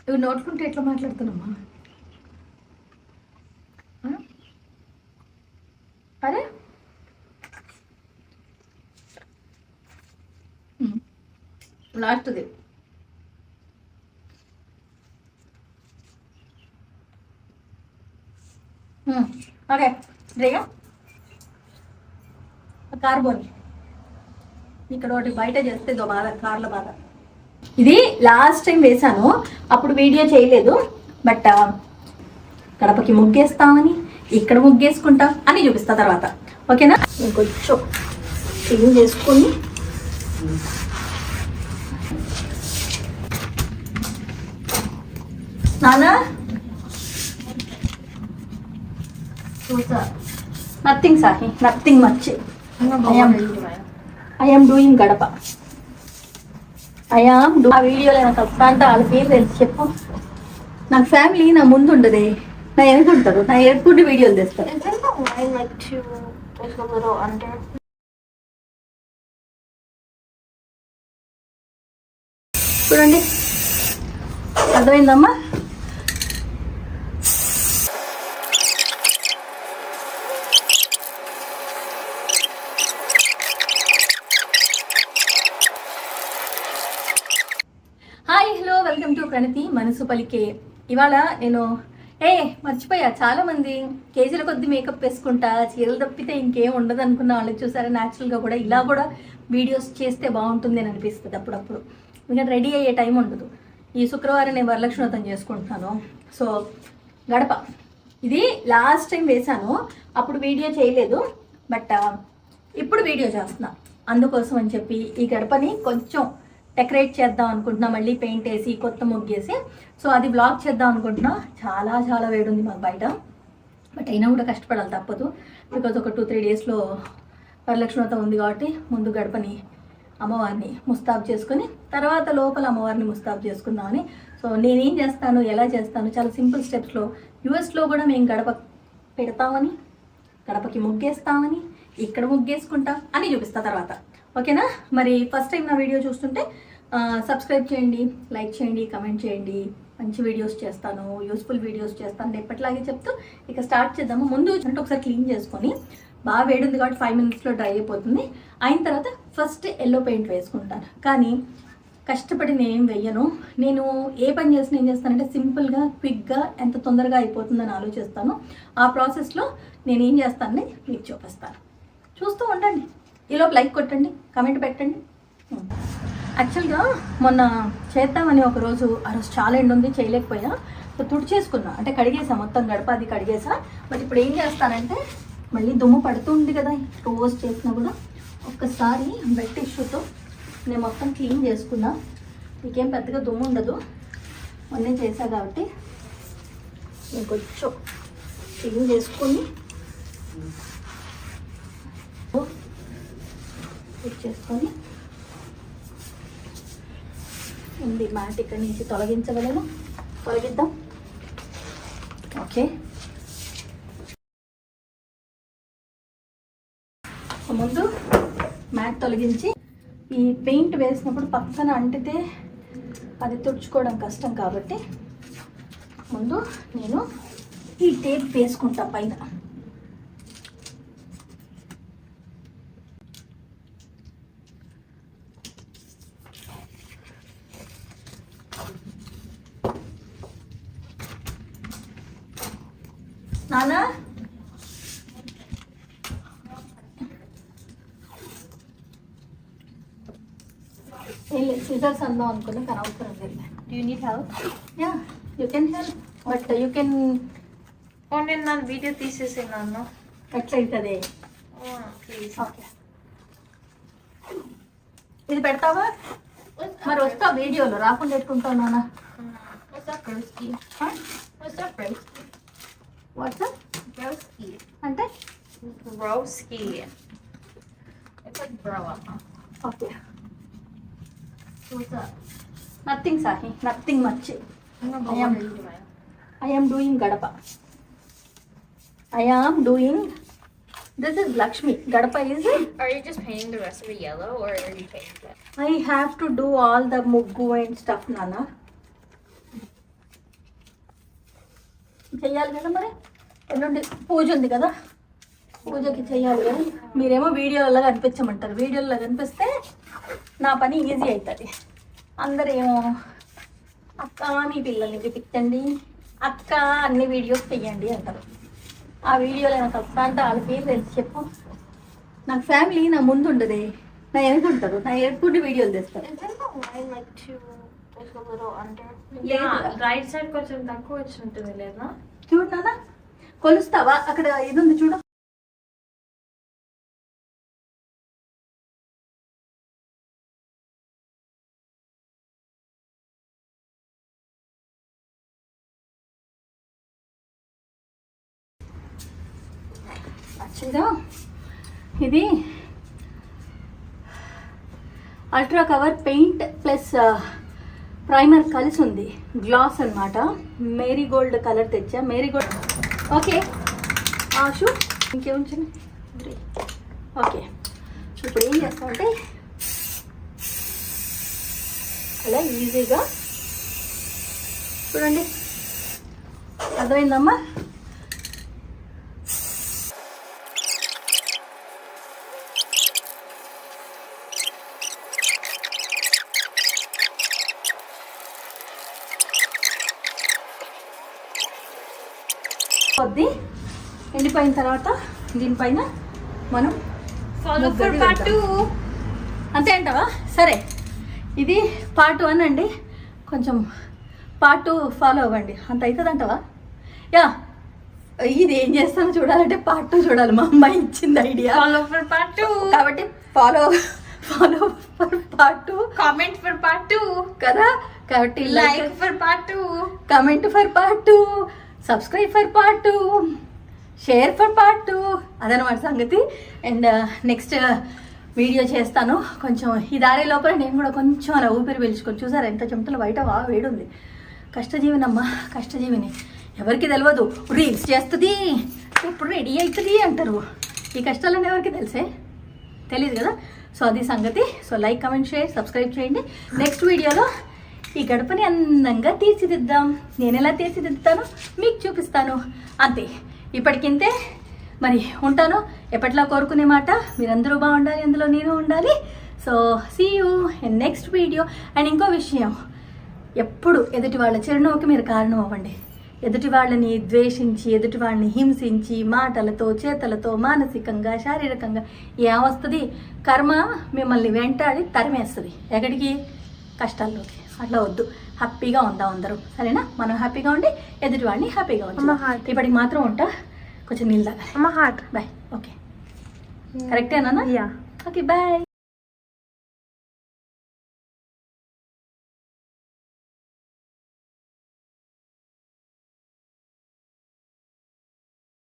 ఇవి నోటుకుంటే ఎట్లా మాట్లాడుతున్నామ్మా? అరే లాస్ట్ది ఓకే రేగా కార్ బోని ఇక్కడ ఒకటి బయట చేస్తే ఇదో బాధ, కార్ల బాధ. ఇది లాస్ట్ టైం వేసాను, అప్పుడు వీడియో చేయలేదు. బట్ గడపకి ముగ్గేస్తామని, ఇక్కడ ముగ్గేసుకుంటాం అని చూపిస్తా తర్వాత. ఓకేనా? ఇంకొంచెం క్లీన్ చేసుకొని నానా నథింగ్ సాహి, nothing much. I am doing గడప. ఆ వీడియోలో నాకు వస్తా అంటే వాళ్ళ పేరు తెలిసి చెప్పు. నాకు ఫ్యామిలీ నా ముందు ఉండదే, నా వెనుకుంటారు, నా ఎనుకుంటే వీడియోలు తెస్తారు. చూడండి, అర్థమైందమ్మా? హాయ్, హలో, వెల్కమ్ టు ప్రణతి మనసు పలికే. ఇవాళ నేను మర్చిపోయా, చాలా మంది కేజీల కొద్ది మేకప్ వేసుకుంటా, చీరలు తప్పితే ఇంకేం ఉండదు అనుకున్న వాళ్ళకి చూసారా, న్యాచురల్గా కూడా ఇలా కూడా వీడియోస్ చేస్తే బాగుంటుంది అని అనిపిస్తుంది అప్పుడప్పుడు. ఇంకా రెడీ అయ్యే టైం ఉండదు. ఈ శుక్రవారం నేను వరలక్ష్మి వ్రతం చేసుకుంటున్నాను. సో గడప ఇది లాస్ట్ టైం వేసాను, అప్పుడు వీడియో చేయలేదు. బట్ ఇప్పుడు వీడియో చేస్తున్నా, అందుకోసం అని చెప్పి ఈ గడపని కొంచెం డెకరేట్ చేద్దాం అనుకుంటున్నా. మళ్ళీ పెయింట్ వేసి కొత్త ముగ్గేసి, సో అది బ్లాగ్ చేద్దాం అనుకుంటున్నా. చాలా చాలా వేడి ఉంది మాకు బయట, బట్ అయినా కూడా కష్టపడాలి, తప్పదు. బికాజ్ ఒక 2-3 డేస్లో వరలక్ష్మి వ్రతం ఉంది కాబట్టి ముందు గడపని అమ్మవారిని ముస్తాబు చేసుకుని తర్వాత లోపల అమ్మవారిని ముస్తాబు చేసుకుందామని. సో నేనేం చేస్తాను, ఎలా చేస్తాను, చాలా సింపుల్ స్టెప్స్లో. యూఎస్లో కూడా మేము గడప పెడతామని, గడపకి ముగ్గేస్తామని, ఇక్కడ ముగ్గేసుకుంటాం అని చూపిస్తా తర్వాత. ఓకేనా? మరి ఫస్ట్ టైం నా వీడియో చూస్తుంటే సబ్స్క్రైబ్ చేయండి, లైక్ చేయండి, కమెంట్ చేయండి. మంచి వీడియోస్ చేస్తాను, యూస్ఫుల్ వీడియోస్ చేస్తాను ఎప్పటిలాగే చెప్తూ ఇక స్టార్ట్ చేద్దాము. ముందు అంటే ఒకసారి క్లీన్ చేసుకొని, బాగా వేడింది కాబట్టి 5 minutesలో డ్రై అయిపోతుంది. అయిన తర్వాత ఫస్ట్ ఎల్లో పెయింట్ వేసుకుంటాను. కానీ కష్టపడి నేనేం వెయ్యను. నేను ఏ పని చేసినా ఏం చేస్తానంటే సింపుల్గా, క్విక్గా, ఎంత తొందరగా అయిపోతుందని ఆలోచిస్తాను. ఆ ప్రాసెస్లో నేనేం చేస్తానని మీకు చూపిస్తాను, చూస్తూ ఉండండి. ఈలోపు లైక్ కొట్టండి, కమెంట్ పెట్టండి. యాక్చువల్గా మొన్న చేద్దామని ఆ రోజు చాలా ఎండు ఉంది, చేయలేకపోయా. సో తుడిచేసుకున్నా, అంటే కడిగేసా, మొత్తం గడప అది కడిగేసా. బట్ ఇప్పుడు ఏం చేస్తానంటే, మళ్ళీ దుమ్ము పడుతుంది కదా రోజు చేసినా కూడా, ఒక్కసారి వెట్ టిష్యూతో నేను మొత్తం క్లీన్ చేసుకున్నా. మీకేం పెద్దగా దుమ్ము ఉండదు, మొన్నే చేసా కాబట్టి. ఇంకొంచెం క్లీన్ చేసుకొని చేసుకొని ఉంది మ్యాట్ ఇక్కడ నుంచి తొలగించగలను, తొలగిద్దాం. ఓకే, ముందు మ్యాట్ తొలగించి, ఈ పెయింట్ వేసినప్పుడు పక్కన అంటితే అది తుడుచుకోవడం కష్టం కాబట్టి ముందు నేను ఈ టేప్ వేసుకుంటా పైన. నానా సిజర్స్ అందాం అనుకున్నా, కానీ అవసరం లేదు. Do you need help? Yeah, you can help, but you can only ನಾನು వీడియో తీసేసాను. ఎట్లయితుంది? ప్లీజ్. ఓకే, ఇది పెడతావా? మరి వస్తా వీడియోలో, రాకుండా పెట్టుకుంటావు నాన్న. వాట్సాప్ అంటే బ్రోస్కి. ఓకే, నథింగ్ సాహి, nothing much. I am doing gadapa. I am doing. This is Lakshmi. Gadapa is. Are you just painting the rest of it yellow, or are you painting it? I have to do all the muggu and stuff, Nana. చెయ్యాలి కదా మరి, ఎల్లుండి పూజ ఉంది కదా, పూజకి చెయ్యాలి కదా. మీరేమో వీడియోలలో కనిపించమంటారు, వీడియోలో కనిపిస్తే నా పని ఈజీ అవుతుంది. అందరేమో అక్క మీ పిల్లల్ని చూపించండి, అక్క అన్ని వీడియోస్ చెయ్యండి అంటారు. ఆ వీడియోలో నాకు అక్క అంటే వాళ్ళ పేరు తెలిసి చెప్పు. నాకు ఫ్యామిలీ నా ముందు ఉండదే, నా ఎదుగుంటారు, నా ఎదుగుండి వీడియోలు తెస్తారు. Is there a line like two, like a little under? Yeah, right side కొంచెం తక్కువ వచ్చి ఉంటుంది లేదా? చూడు నాన్న, కొలుస్తావా? అక్కడ ఇది ఉంది చూడు. వచ్చిందా? ఇది ultra cover paint plus primer కలిసి ఉంది, గ్లాస్ అన్నమాట. మేరీగోల్డ్ కలర్ తెచ్చా, మేరీగోల్డ్. ఓకే ఆషు ఇంకేముంచండి. ఓకే ఇప్పుడు ఏం చేస్తామంటే అలా ఈజీగా చూడండి, అర్థమైందమ్మా? కొద్ది ఎండిపోయిన తర్వాత దీనిపైన మనం Follow for part 2. అంతే అంటావా? సరే, ఇది పార్ట్ 1 అండి, కొంచెం పార్ట్ 2 ఫాలో అవ్వండి. అంత అవుతుంది అంటావా? యా, ఇది ఏం చేస్తానో చూడాలంటే పార్ట్ 2 చూడాలి. మా అమ్మాయి ఇచ్చింది ఐడియా. Follow for part 2. కాబట్టి follow for part 2, Comment for part 2. కదా. కాబట్టి Like for part 2. Comment for part 2, subscribe for part 2, share for part 2. అదనమాట సంగతి. అండ్ నెక్స్ట్ వీడియో చేస్తాను. కొంచెం ఈ దారి లోపల నేను కూడా కొంచెం అలా ఊపిరి పీల్చుకొని, చూసారా ఎంత చెమటలు బయట వేడుంది. కష్టజీవినమ్మా, కష్టజీవిని. ఎవరికి తెలియదు, రీల్స్ చేస్తుంది ఇప్పుడు రెడీ అవుతుంది అంటారు. ఈ కష్టాలన్నీ ఎవరికి తెలిసే? తెలియదు కదా. సో అది సంగతి. So like, comment, share, subscribe చేయండి. నెక్స్ట్ వీడియోలో ఈ గడపని అందంగా తీర్చిదిద్దాం. నేను ఎలా తీర్చిదిద్దుతానో మీకు చూపిస్తాను. అంతే, ఇప్పటికింతే. మరి ఉంటాను. ఎప్పట్లా కోరుకునే మాట, మీరందరూ బాగుండాలి, అందులో నేను ఉండాలి. So see you in next video. And ఇంకో విషయం, ఎప్పుడు ఎదుటి వాళ్ళ చిరునవ్వుకి మీరు కారణం అవ్వండి. ఎదుటి వాళ్ళని ద్వేషించి, ఎదుటి వాళ్ళని హింసించి, మాటలతో, చేతలతో, మానసికంగా, శారీరకంగా ఏమొస్తుంది? కర్మ మిమ్మల్ని వెంటాడి తరిమేస్తుంది. ఎక్కడికి? కష్టాల్లోకి. అట్లా వద్దు. హ్యాపీగా ఉందాం అందరం, సరేనా? మనం హ్యాపీగా ఉండి ఎదుటి వాడిని హ్యాపీగా ఉంటాం. ఇప్పటికి మాత్రం ఉంటా, కొంచెం నీళ్ళు తాగాలి. I'm a heart. Bye. Okay, కరెక్టేనా? Yeah. Okay, bye.